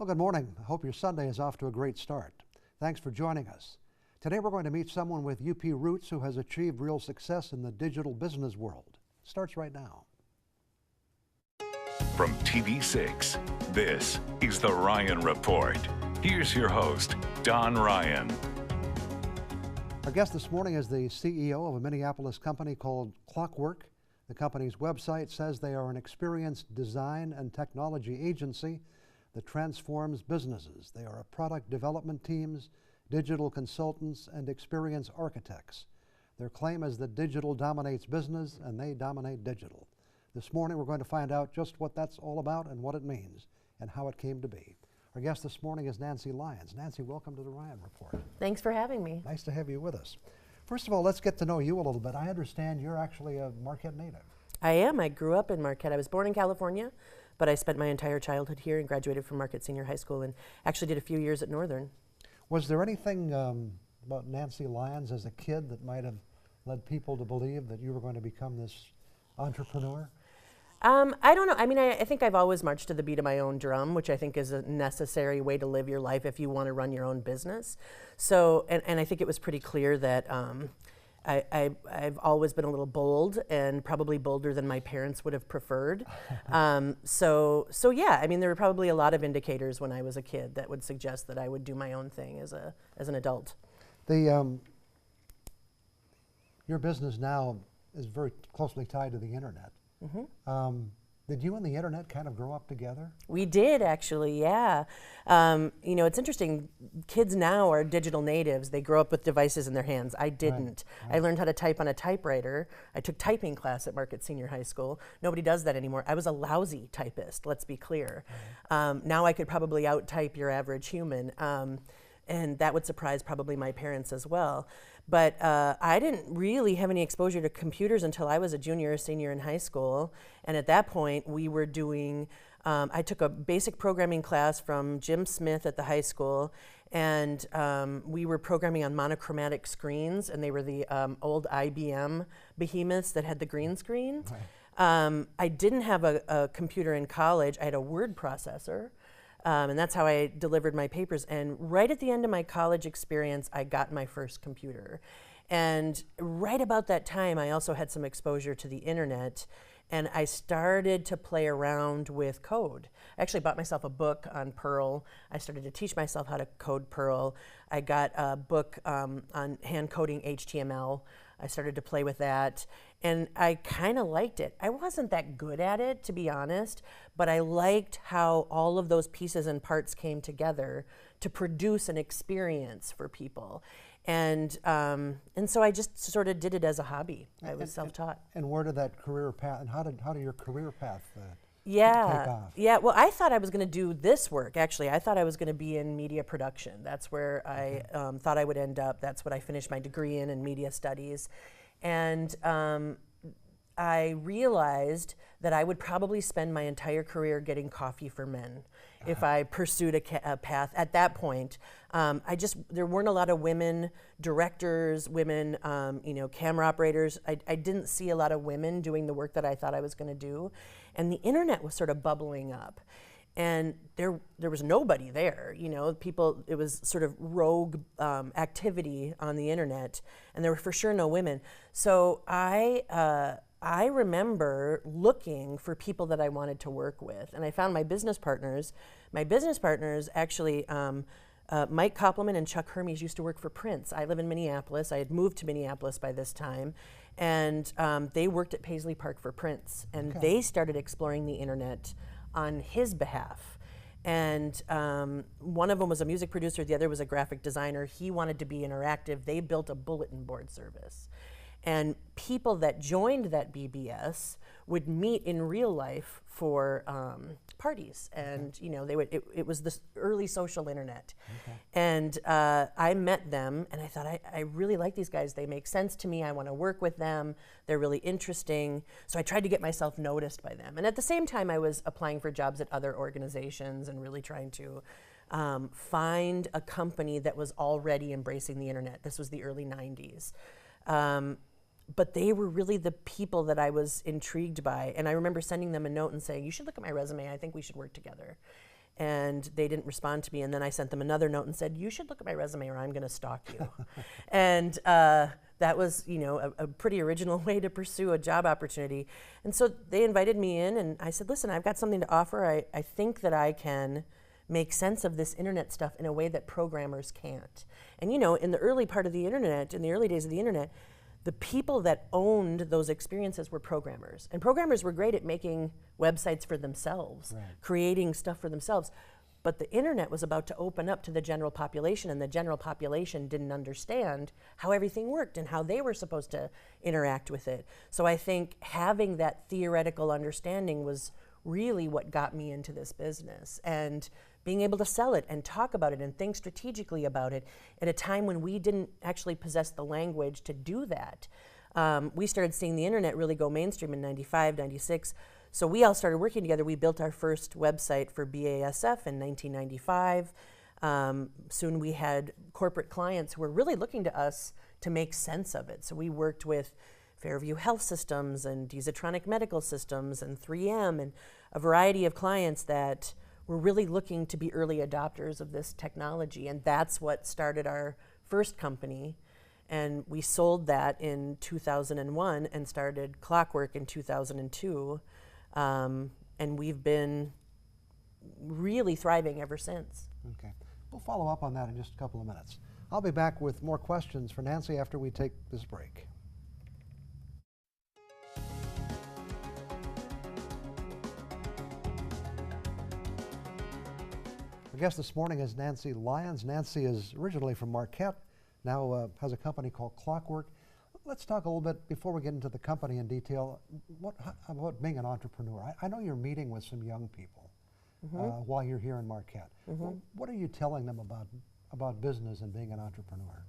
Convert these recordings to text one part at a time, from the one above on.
Well, good morning. I hope your Sunday is off to a great start. Thanks for joining us. Today we're going to meet someone with UP roots who has achieved real success in the digital business world. Starts right now. From TV6, this is The Ryan Report. Here's your host, Don Ryan. Our guest this morning is the CEO of a Minneapolis company called Clockwork. The company's website says they are an experienced design and technology agency that transforms businesses. They are a product development teams, digital consultants, and experienced architects. Their claim is that digital dominates business and they dominate digital. This morning we're going to find out just what that's all about and what it means and how it came to be. Our guest this morning is Nancy Lyons. Nancy, welcome to the Ryan Report. Thanks for having me. Nice to have you with us. First of all, let's get to know you a little bit. I understand you're actually a Marquette native. I am. I grew up in Marquette. I was born in California, but I spent my entire childhood here and graduated from Marquette Senior High School and actually did a few years at Northern. Was there anything about Nancy Lyons as a kid that might have led people to believe that you were going to become this entrepreneur? I don't know. I mean, I think I've always marched to the beat of my own drum, which I think is a necessary way to live your life if you want to run your own business. So, and I think it was pretty clear that I've always been a little bold and probably bolder than my parents would have preferred. So yeah, I mean, there were probably a lot of indicators when I was a kid that would suggest that I would do my own thing as an adult. Your business now is very closely tied to the internet. Mm-hmm. Did you and the internet kind of grow up together? We did, actually, yeah. You know, it's interesting. Kids now are digital natives. They grow up with devices in their hands. I didn't. Right. I learned how to type on a typewriter. I took typing class at Marquette Senior High School. Nobody does that anymore. I was a lousy typist, let's be clear. Right. Now I could probably out-type your average human, and that would surprise probably my parents as well. But I didn't really have any exposure to computers until I was a junior or senior in high school. And at that point, we were doing, I took a basic programming class from Jim Smith at the high school. And we were programming on monochromatic screens. And they were the old IBM behemoths that had the green screen. Right. I didn't have a computer in college. I had a word processor. And that's how I delivered my papers. And right at the end of my college experience, I got my first computer. And right about that time, I also had some exposure to the internet. And I started to play around with code. I actually bought myself a book on Perl. I started to teach myself how to code Perl. I got a book on hand coding HTML. I started to play with that, and I kind of liked it. I wasn't that good at it, to be honest, but I liked how all of those pieces and parts came together to produce an experience for people. And so I just sort of did it as a hobby. I was self-taught. And where did that career path, and how did your career path take off? Yeah, well, I thought I was going to do this work, actually. I thought I was going to be in media production. That's where I thought I would end up. That's what I finished my degree in media studies. And I realized that I would probably spend my entire career getting coffee for men if I pursued a path. At that point, there weren't a lot of women directors, women, camera operators. I didn't see a lot of women doing the work that I thought I was going to do. And the internet was sort of bubbling up. And there was nobody there, people, it was sort of rogue activity on the internet, and there were for sure no women. So I remember looking for people that I wanted to work with, and I found my business partners. My business partners actually, Mike Koppelman and Chuck Hermes used to work for Prince. I live in Minneapolis. I had moved to Minneapolis by this time, and they worked at Paisley Park for Prince, and they started exploring the internet on his behalf. And one of them was a music producer, the other was a graphic designer. He wanted to be interactive. They built a bulletin board service. And people that joined that BBS would meet in real life for parties, and they would. It was this early social internet, and I met them, and I thought I really like these guys. They make sense to me. I want to work with them. They're really interesting. So I tried to get myself noticed by them, and at the same time, I was applying for jobs at other organizations and really trying to find a company that was already embracing the internet. This was the early '90s. But they were really the people that I was intrigued by. And I remember sending them a note and saying, you should look at my resume. I think we should work together. and they didn't respond to me. And then I sent them another note and said, you should look at my resume or I'm going to stalk you. And that was, a pretty original way to pursue a job opportunity. And so they invited me in, and I said, listen, I've got something to offer. I think that I can make sense of this internet stuff in a way that programmers can't. And in the early part of the internet, in the early days of the internet, the people that owned those experiences were programmers. And programmers were great at making websites for themselves, creating stuff for themselves. But the internet was about to open up to the general population, and the general population didn't understand how everything worked and how they were supposed to interact with it. So I think having that theoretical understanding was really what got me into this business. And being able to sell it and talk about it and think strategically about it at a time when we didn't actually possess the language to do that. We started seeing the internet really go mainstream in 95, 96. So we all started working together. We built our first website for BASF in 1995. Soon we had corporate clients who were really looking to us to make sense of it. So we worked with Fairview Health Systems and Desatronic Medical Systems and 3M and a variety of clients that were really looking to be early adopters of this technology. And that's what started our first company. And we sold that in 2001 and started Clockwork in 2002. And we've been really thriving ever since. Okay. We'll follow up on that in just a couple of minutes. I'll be back with more questions for Nancy after we take this break. Our guest this morning is Nancy Lyons. Nancy is originally from Marquette, now has a company called Clockwork. Let's talk a little bit, before we get into the company in detail, about being an entrepreneur. I know you're meeting with some young people while you're here in Marquette. What are you telling them about business and being an entrepreneur?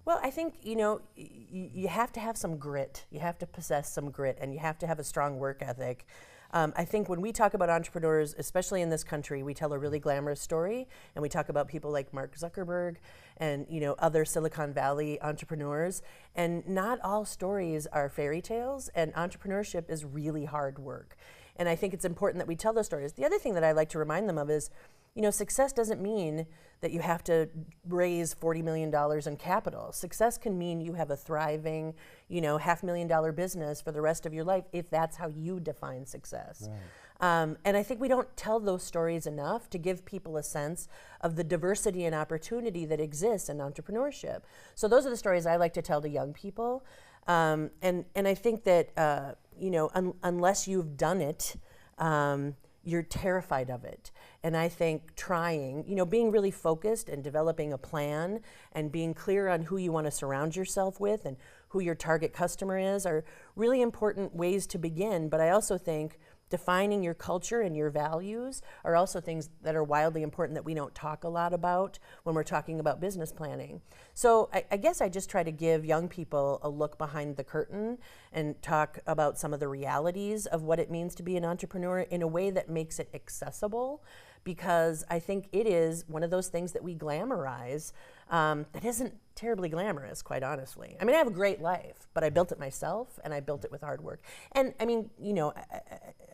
Well, I think, you have to have some grit. You have to possess some grit, and you have to have a strong work ethic. I think when we talk about entrepreneurs, especially in this country, we tell a really glamorous story, and we talk about people like Mark Zuckerberg and other Silicon Valley entrepreneurs. And not all stories are fairy tales, and entrepreneurship is really hard work. And I think it's important that we tell those stories. The other thing that I like to remind them of is, success doesn't mean that you have to raise $40 million in capital. Success can mean you have a thriving, $500,000 business for the rest of your life, if that's how you define success. Right. And I think we don't tell those stories enough to give people a sense of the diversity and opportunity that exists in entrepreneurship. So those are the stories I like to tell to young people. And I think that, unless you've done it, you're terrified of it. And I think trying, being really focused and developing a plan and being clear on who you want to surround yourself with and who your target customer is are really important ways to begin. But I also think defining your culture and your values are also things that are wildly important that we don't talk a lot about when we're talking about business planning. So I guess I just try to give young people a look behind the curtain and talk about some of the realities of what it means to be an entrepreneur in a way that makes it accessible, because I think it is one of those things that we glamorize that isn't terribly glamorous, quite honestly. I mean, I have a great life, but I built it myself, and I built it with hard work. And I mean,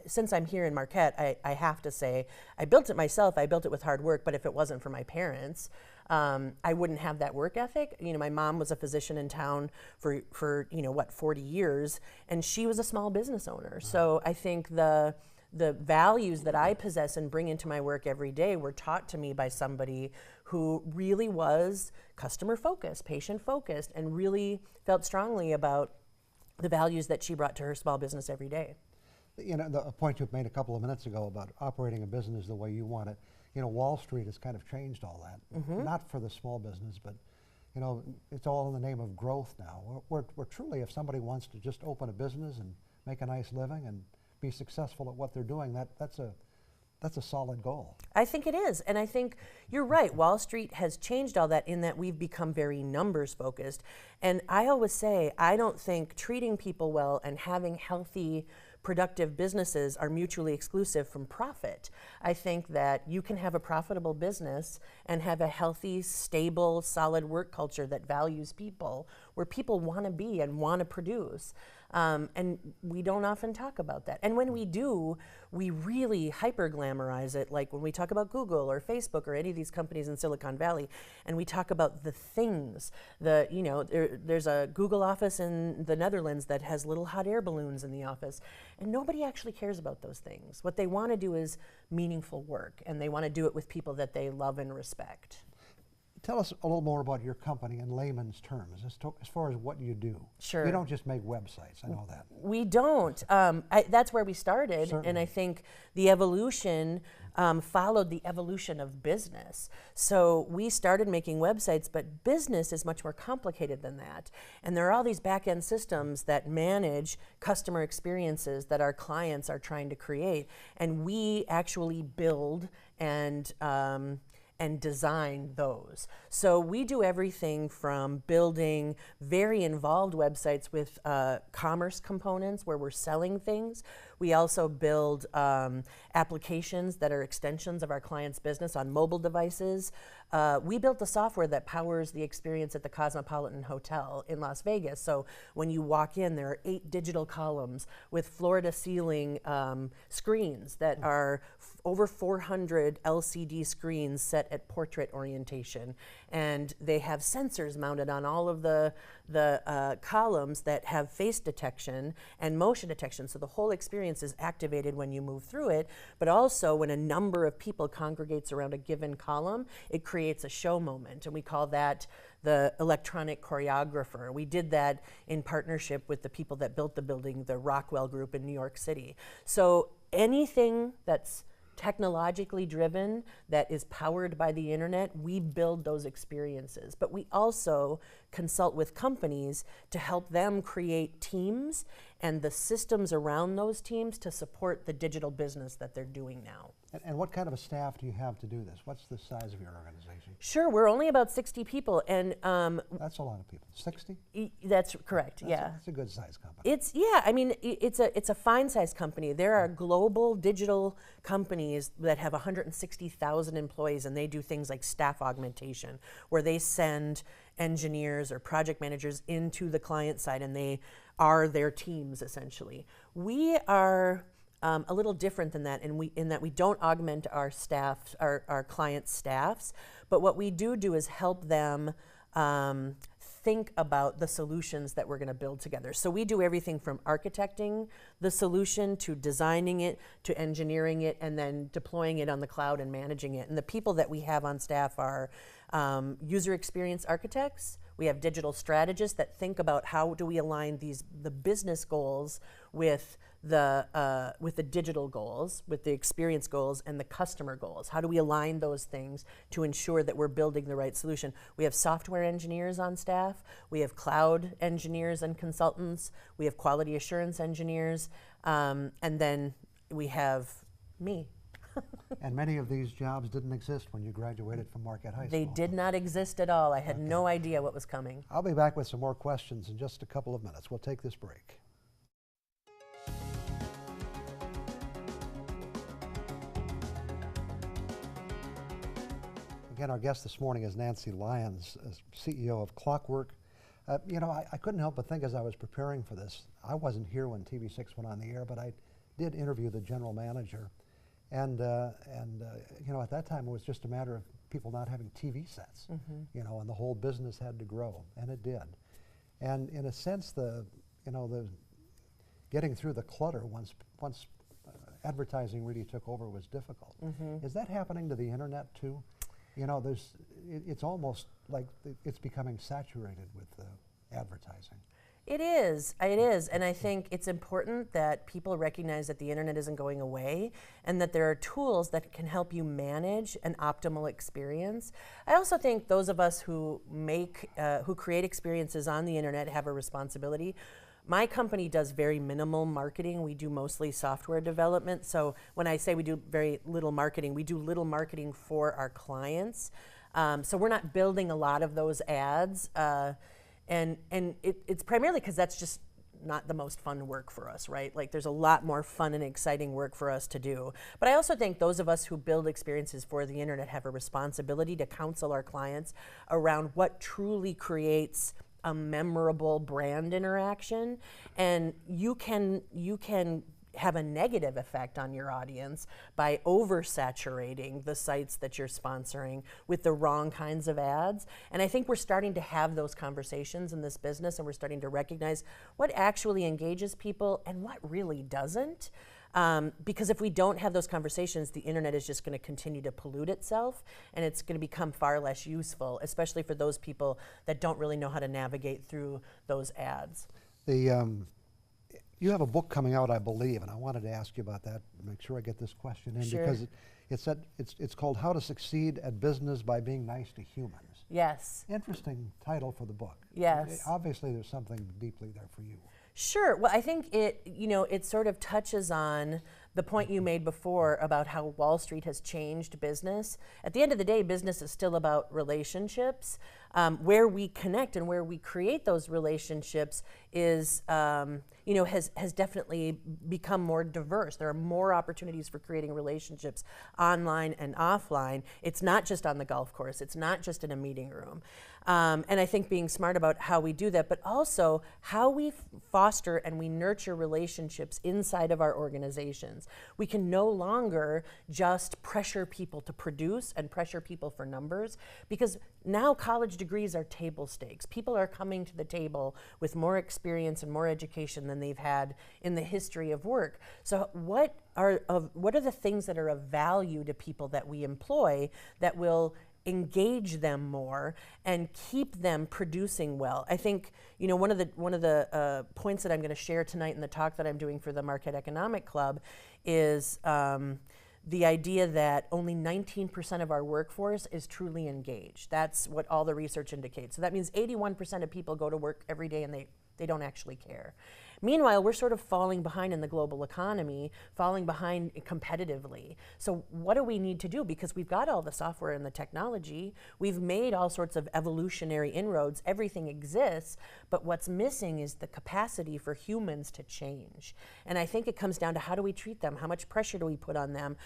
since I'm here in Marquette, I have to say, I built it myself, I built it with hard work, but if it wasn't for my parents, I wouldn't have that work ethic. My mom was a physician in town for 40 years, and she was a small business owner. So I think the values that I possess and bring into my work every day were taught to me by somebody who really was customer focused, patient focused, and really felt strongly about the values that she brought to her small business every day. The point you made a couple of minutes ago about operating a business the way you want it, Wall Street has kind of changed all that. Not for the small business, but it's all in the name of growth now. We're truly, if somebody wants to just open a business and make a nice living and be successful at what they're doing, that's a solid goal. I think it is, and I think you're right. Wall Street has changed all that in that we've become very numbers focused. And I always say, I don't think treating people well and having healthy, productive businesses are mutually exclusive from profit. I think that you can have a profitable business and have a healthy, stable, solid work culture that values people, where people want to be and want to produce. And we don't often talk about that. And when we do, we really hyper glamorize it, like when we talk about Google or Facebook or any of these companies in Silicon Valley, and we talk about the things. There's a Google office in the Netherlands that has little hot air balloons in the office, and nobody actually cares about those things. What they want to do is meaningful work, and they want to do it with people that they love and respect. Tell us a little more about your company in layman's terms, as far as what you do. Sure. You don't just make websites, I know that. We don't. That's where we started, Certainly. and I think the evolution followed the evolution of business. So we started making websites, but business is much more complicated than that. And there are all these back-end systems that manage customer experiences that our clients are trying to create, and we actually build and design those. So we do everything from building very involved websites with commerce components where we're selling things. We also build applications that are extensions of our client's business on mobile devices. We built the software that powers the experience at the Cosmopolitan Hotel in Las Vegas. So when you walk in, there are 8 digital columns with floor-to-ceiling screens that are over 400 LCD screens set at portrait orientation. And they have sensors mounted on all of the columns that have face detection and motion detection. So the whole experience is activated when you move through it, but also when a number of people congregates around a given column, it creates a show moment, and we call that the electronic choreographer. We did that in partnership with the people that built the building, the Rockwell Group in New York City. So anything that's technologically driven, that is powered by the internet, we build those experiences. But we also consult with companies to help them create teams and the systems around those teams to support the digital business that they're doing now. And what kind of a staff do you have to do this? What's the size of your organization? Sure, we're only about 60 people, and That's a lot of people. 60? That's correct. Yeah, It's a good sized company. It's a fine sized company. There are global digital companies that have 160,000 employees, and they do things like staff augmentation, where they send engineers or project managers into the client side, and they are their teams essentially. We are a little different than that, in that we don't augment our staff, our client staffs, but what we do is help them think about the solutions that we're going to build together. So we do everything from architecting the solution to designing it to engineering it and then deploying it on the cloud and managing it. And the people that we have on staff are user experience architects. We have digital strategists that think about how do we align the business goals with the digital goals, with the experience goals and the customer goals. How do we align those things to ensure that we're building the right solution? We have software engineers on staff. We have cloud engineers and consultants. We have quality assurance engineers. And then we have me. And many of these jobs didn't exist when you graduated from Marquette High School. They did not exist at all. I had no idea what was coming. I'll be back with some more questions in just a couple of minutes. We'll take this break. Again, our guest this morning is Nancy Lyons, CEO of Clockwork. I couldn't help but think as I was preparing for this, I wasn't here when TV6 went on the air, but I did interview the general manager. And at that time it was just a matter of people not having TV sets, and the whole business had to grow, and it did. And in a sense, the getting through the clutter once advertising really took over was difficult. Is that happening to the internet too? It's almost like it's becoming saturated with advertising. It is, and I think it's important that people recognize that the internet isn't going away and that there are tools that can help you manage an optimal experience. I also think those of us who create experiences on the internet have a responsibility. My company does very minimal marketing. We do mostly software development. So when I say we do very little marketing, we do little marketing for our clients. So we're not building a lot of those ads. And it's primarily because that's just not the most fun work for us, right? Like there's a lot more fun and exciting work for us to do. But I also think those of us who build experiences for the internet have a responsibility to counsel our clients around what truly creates a memorable brand interaction, and you can have a negative effect on your audience by oversaturating the sites that you're sponsoring with the wrong kinds of ads. And I think we're starting to have those conversations in this business, and we're starting to recognize what actually engages people and what really doesn't. Because if we don't have those conversations, the internet is just going to continue to pollute itself, and it's going to become far less useful, especially for those people that don't really know how to navigate through those ads. You have a book coming out, I believe, and I wanted to ask you about that, make sure I get this question in, Sure. because it's called How to Succeed at Business by Being Nice to Humans. Yes. Interesting title for the book. Yes. Obviously, there's something deeply there for you. Sure. Well, I think it sort of touches on the point you made before about how Wall Street has changed business. At the end of the day, business is still about relationships. Where we connect and where we create those relationships is, has definitely become more diverse. There are more opportunities for creating relationships online and offline. It's not just on the golf course. It's not just in a meeting room. And I think being smart about how we do that, but also how we foster and we nurture relationships inside of our organizations. We can no longer just pressure people to produce and pressure people for numbers, because now college degrees are table stakes. People are coming to the table with more experience and more education than they've had in the history of work. So what are the things that are of value to people that we employ that will engage them more and keep them producing well? I think one of the points that I'm going to share tonight in the talk that I'm doing for the Marquette Economic Club is the idea that only 19% of our workforce is truly engaged. That's what all the research indicates. So that means 81% of people go to work every day and they don't actually care. Meanwhile, we're sort of falling behind in the global economy, falling behind competitively. So what do we need to do? Because we've got all the software and the technology, we've made all sorts of evolutionary inroads, everything exists, but what's missing is the capacity for humans to change. And I think it comes down to how do we treat them? How much pressure do we put on them?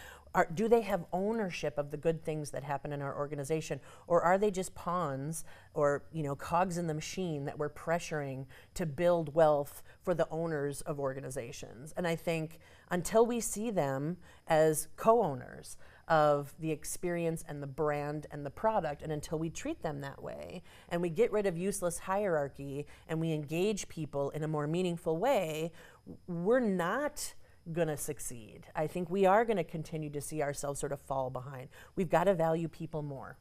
Do they have ownership of the good things that happen in our organization? Or are they just pawns or cogs in the machine that we're pressuring to build wealth for the owners of organizations? And I think until we see them as co-owners of the experience and the brand and the product, and until we treat them that way, and we get rid of useless hierarchy and we engage people in a more meaningful way, we're not going to succeed. I think we are going to continue to see ourselves sort of fall behind. We've got to value people more.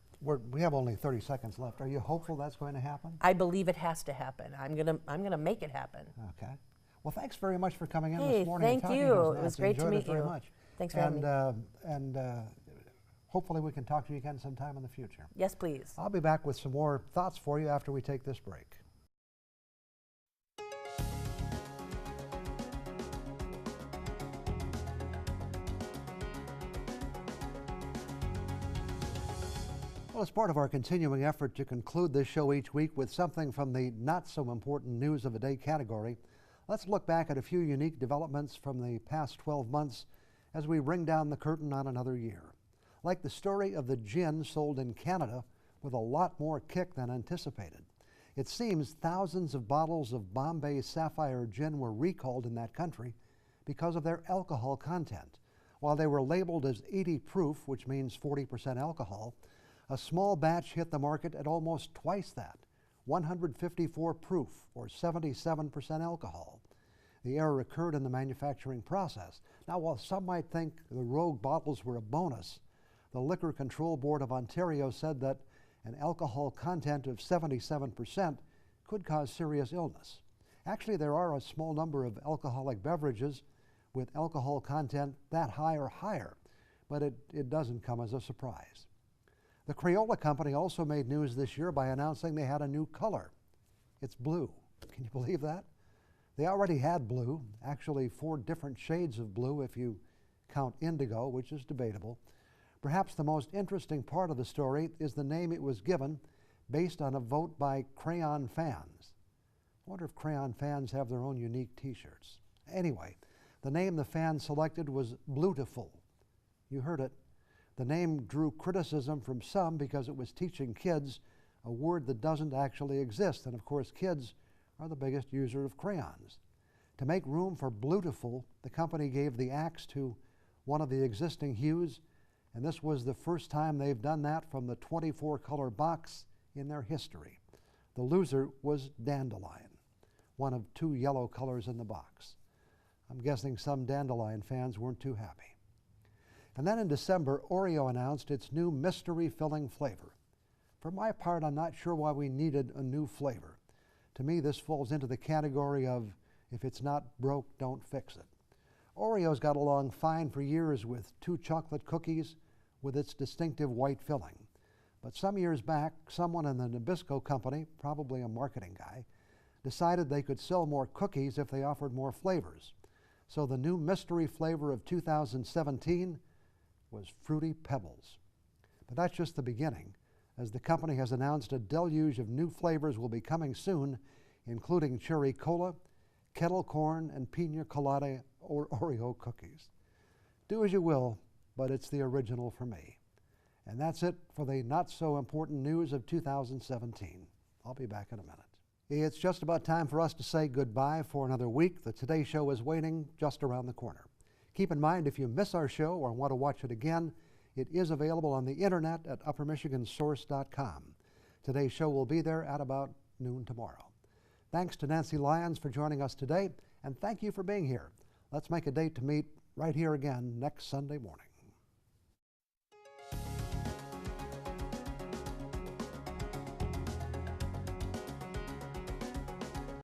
We have only 30 seconds left. Are you hopeful that's going to happen? I believe it has to happen. I'm gonna make it happen. Okay. Well, thanks very much for coming in Hey, this morning. thank and talking you. to us, It was Nancy. great to Enjoyed meet it very you. much. Thanks for having me. And hopefully we can talk to you again sometime in the future. Yes, please. I'll be back with some more thoughts for you after we take this break. Well, as part of our continuing effort to conclude this show each week with something from the not-so-important news of the day category, let's look back at a few unique developments from the past 12 months as we ring down the curtain on another year. Like the story of the gin sold in Canada with a lot more kick than anticipated. It seems thousands of bottles of Bombay Sapphire gin were recalled in that country because of their alcohol content. While they were labeled as 80 proof, which means 40% alcohol, a small batch hit the market at almost twice that, 154 proof, or 77% alcohol. The error occurred in the manufacturing process. Now, while some might think the rogue bottles were a bonus, the Liquor Control Board of Ontario said that an alcohol content of 77% could cause serious illness. Actually, there are a small number of alcoholic beverages with alcohol content that high or higher, but it doesn't come as a surprise. The Crayola Company also made news this year by announcing they had a new color. It's blue. Can you believe that? They already had blue, actually 4 different shades of blue if you count indigo, which is debatable. Perhaps the most interesting part of the story is the name it was given based on a vote by crayon fans. I wonder if crayon fans have their own unique t-shirts. Anyway, the name the fans selected was Bluetiful. You heard it. The name drew criticism from some because it was teaching kids a word that doesn't actually exist. And of course, kids are the biggest user of crayons. To make room for Bluetiful, the company gave the axe to one of the existing hues, and this was the first time they've done that from the 24-color box in their history. The loser was Dandelion, one of 2 yellow colors in the box. I'm guessing some Dandelion fans weren't too happy. And then in December, Oreo announced its new mystery filling flavor. For my part, I'm not sure why we needed a new flavor. To me, this falls into the category of, if it's not broke, don't fix it. Oreo's got along fine for years with 2 chocolate cookies with its distinctive white filling. But some years back, someone in the Nabisco company, probably a marketing guy, decided they could sell more cookies if they offered more flavors. So the new mystery flavor of 2017 was Fruity Pebbles. But that's just the beginning, as the company has announced a deluge of new flavors will be coming soon, including cherry cola, kettle corn, and pina colada Oreo cookies. Do as you will, but it's the original for me. And that's it for the not-so-important news of 2017. I'll be back in a minute. It's just about time for us to say goodbye for another week. The Today Show is waiting just around the corner. Keep in mind, if you miss our show or want to watch it again, it is available on the internet at uppermichigansource.com. Today's show will be there at about noon tomorrow. Thanks to Nancy Lyons for joining us today, and thank you for being here. Let's make a date to meet right here again next Sunday morning.